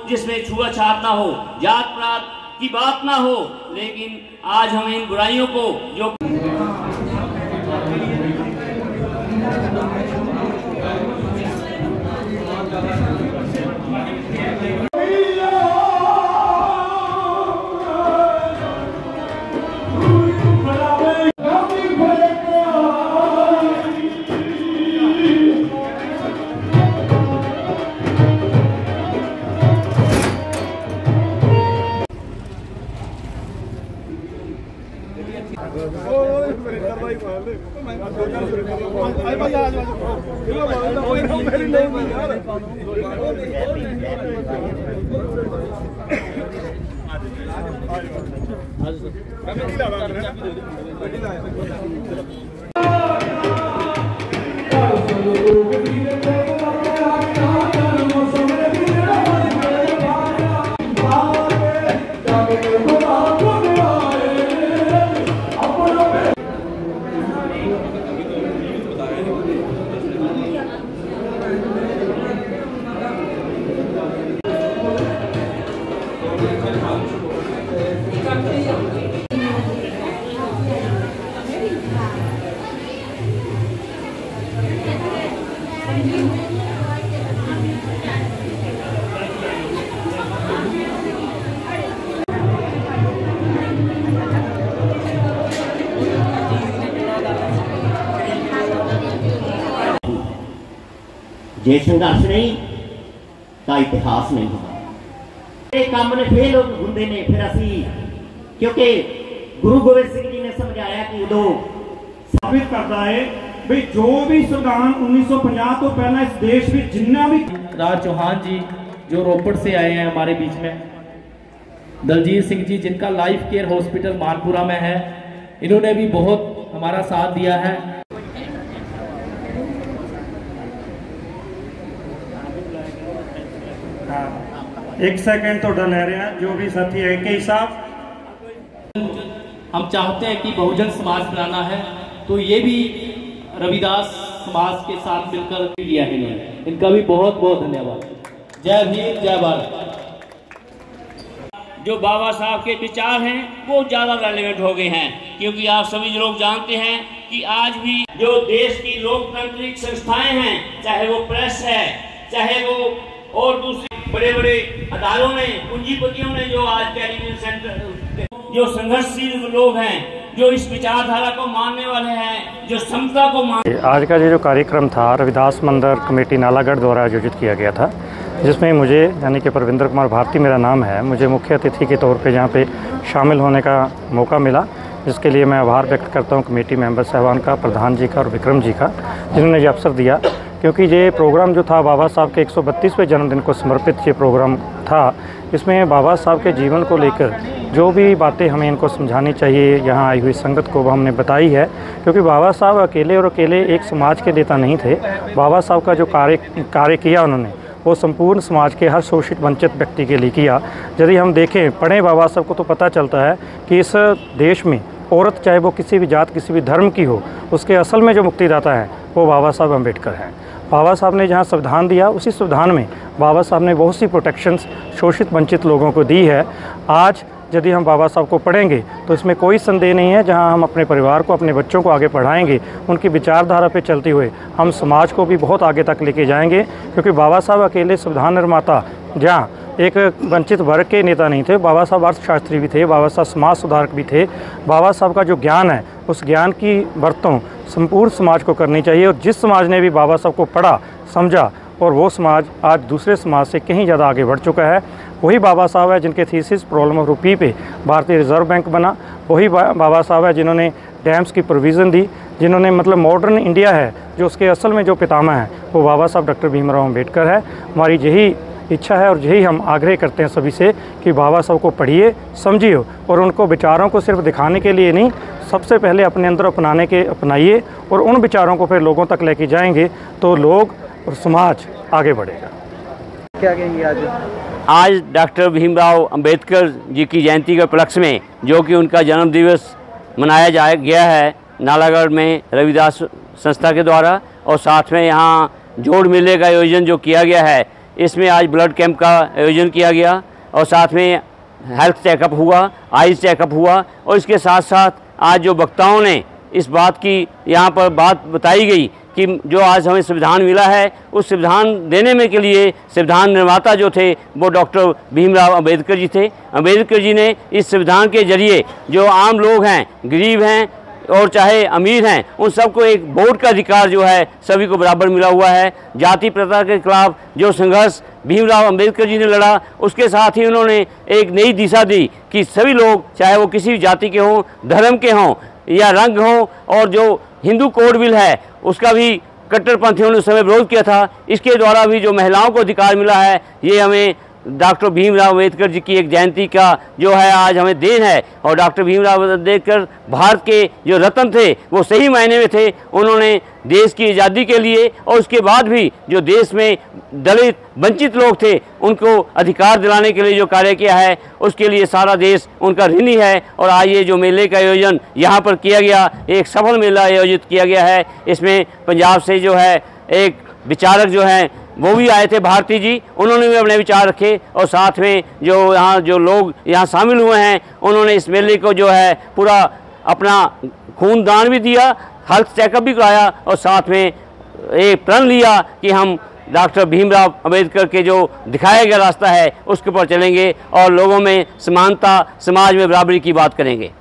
जिसमें छुआछूत ना हो, जात पात की बात ना हो, लेकिन आज हम इन बुराइयों को जो जे संघर्ष नहीं तो इतिहास नहीं होगा। ये काम ने फेल होंगे ने फिर असी, क्योंकि गुरु गोबिंद सिंह जी ने समझाया कि उदो साबित करता है भाई जो भी संविधान 1950 तो पहला इस देश में जिन्ना भी। राज चौहान जी जो रोपड़ से आए हैं हमारे बीच में, दलजीत सिंह जी जिनका लाइफ केयर हॉस्पिटल मानपुरा में है, इन्होंने भी बहुत हमारा साथ दिया है। एक सेकंड तो डल रहे हैं जो भी साथी है के हिसाब। हम चाहते हैं कि बहुजन समाज बनाना है, तो ये भी रविदास समाज के साथ मिलकर किया है इन्होंने, इनका भी बहुत बहुत धन्यवाद। जय भीम जय भारत। जो बाबा साहब के विचार हैं वो ज़्यादा रेलेवेंट हो गए हैं, क्योंकि आप सभी लोग जानते हैं कि आज भी जो देश की लोकतांत्रिक संस्थाएं हैं, चाहे वो प्रेस है, चाहे वो और दूसरी बड़े बड़े अदारों ने, पूंजीपतियों ने, जो आज टेलीविजन सेंटर, जो संघर्षशील लोग हैं, जो इस विचारधारा को मानने वाले हैं, जो समता को मान। आज का जो कार्यक्रम था रविदास मंदिर कमेटी नालागढ़ द्वारा आयोजित किया गया था, जिसमें मुझे यानी कि परविंदर कुमार भारती मेरा नाम है, मुझे मुख्य अतिथि के तौर पे यहाँ पे शामिल होने का मौका मिला, जिसके लिए मैं आभार व्यक्त करता हूँ कमेटी मेंबर साहबान का, प्रधान जी का और विक्रम जी का, जिन्होंने ये अवसर दिया। क्योंकि ये प्रोग्राम जो था बाबा साहब के 132वें जन्मदिन को समर्पित ये प्रोग्राम था। इसमें बाबा साहब के जीवन को लेकर जो भी बातें हमें इनको समझानी चाहिए, यहाँ आई हुई संगत को हमने बताई है। क्योंकि बाबा साहब अकेले एक समाज के नेता नहीं थे। बाबा साहब का जो कार्य किया उन्होंने, वो संपूर्ण समाज के हर शोषित वंचित व्यक्ति के लिए किया। यदि हम देखें, पढ़ें बाबा साहब को, तो पता चलता है कि इस देश में औरत चाहे वो किसी भी जात किसी भी धर्म की हो, उसके असल में जो मुक्तिदाता है वो बाबा साहब अम्बेडकर हैं। बाबा साहब ने जहाँ संविधान दिया, उसी संविधान में बाबा साहब ने बहुत सी प्रोटेक्शंस शोषित वंचित लोगों को दी है। आज यदि हम बाबा साहब को पढ़ेंगे तो इसमें कोई संदेह नहीं है, जहां हम अपने परिवार को, अपने बच्चों को आगे पढ़ाएंगे, उनकी विचारधारा पे चलते हुए हम समाज को भी बहुत आगे तक लेके जाएंगे। क्योंकि बाबा साहब अकेले संविधान निर्माता, जहाँ एक वंचित वर्ग के नेता नहीं थे, बाबा साहब अर्थशास्त्री भी थे, बाबा साहब समाज सुधारक भी थे। बाबा साहब का जो ज्ञान है, उस ज्ञान की बरतों संपूर्ण समाज को करनी चाहिए। और जिस समाज ने भी बाबा साहब को पढ़ा, समझा, और वो समाज आज दूसरे समाज से कहीं ज़्यादा आगे बढ़ चुका है। वही बाबा साहब है जिनके थीसिस प्रॉब्लम ऑफ रुपी पे भारतीय रिजर्व बैंक बना। वही बाबा साहब है जिन्होंने डैम्स की प्रोविज़न दी, जिन्होंने मतलब मॉडर्न इंडिया है जो उसके असल में जो पितामह है वो बाबा साहब डॉक्टर भीमराव अम्बेडकर है। हमारी यही इच्छा है और यही हम आग्रह करते हैं सभी से कि बाबा साहब को पढ़िए, समझिए, और उनको विचारों को सिर्फ दिखाने के लिए नहीं, सबसे पहले अपने अंदर अपनाइए, और उन विचारों को फिर लोगों तक लेके जाएंगे तो लोग और समाज आगे बढ़ेगा। क्या कहेंगे आज डॉक्टर भीमराव अंबेडकर जी की जयंती के उपलक्ष्य में, जो कि उनका जन्म दिवस मनाया गया है नालागढ़ में रविदास संस्था के द्वारा, और साथ में यहाँ जोड़ मेले का आयोजन जो किया गया है, इसमें आज ब्लड कैंप का आयोजन किया गया और साथ में हेल्थ चेकअप हुआ, आइज चेकअप हुआ और इसके साथ साथ आज जो वक्ताओं ने इस बात की यहाँ पर बात बताई गई कि जो आज हमें संविधान मिला है उस संविधान देने में के लिए संविधान निर्माता जो थे वो डॉक्टर भीमराव अंबेडकर जी थे। अंबेडकर जी ने इस संविधान के जरिए जो आम लोग हैं, गरीब हैं और चाहे अमीर हैं, उन सबको एक वोट का अधिकार जो है सभी को बराबर मिला हुआ है। जाति प्रथा के खिलाफ जो संघर्ष भीमराव अंबेडकर जी ने लड़ा, उसके साथ ही उन्होंने एक नई दिशा दी कि सभी लोग चाहे वो किसी भी जाति के हों, धर्म के हों या रंग हों, और जो हिंदू कोड बिल है उसका भी कट्टरपंथियों ने उस समय विरोध किया था, इसके द्वारा भी जो महिलाओं को अधिकार मिला है, ये हमें डॉक्टर भीमराव अंबेडकर जी की एक जयंती का जो है आज हमें देन है। और डॉक्टर भीमराव अंबेडकर भारत के जो रत्न थे वो सही मायने में थे। उन्होंने देश की आज़ादी के लिए और उसके बाद भी जो देश में दलित वंचित लोग थे उनको अधिकार दिलाने के लिए जो कार्य किया है उसके लिए सारा देश उनका ऋणी है। और आज ये जो मेले का आयोजन यहाँ पर किया गया, एक सफल मेला आयोजित किया गया है। इसमें पंजाब से जो है एक विचारक जो हैं वो भी आए थे, भारती जी, उन्होंने भी अपने विचार रखे और साथ में जो यहाँ जो लोग यहाँ शामिल हुए हैं उन्होंने इस मेले को जो है पूरा अपना खून दान भी दिया, हेल्थ चेकअप भी कराया और साथ में एक प्रण लिया कि हम डॉक्टर भीमराव अंबेडकर के जो दिखाया गया रास्ता है उसके ऊपर चलेंगे और लोगों में समानता, समाज में बराबरी की बात करेंगे।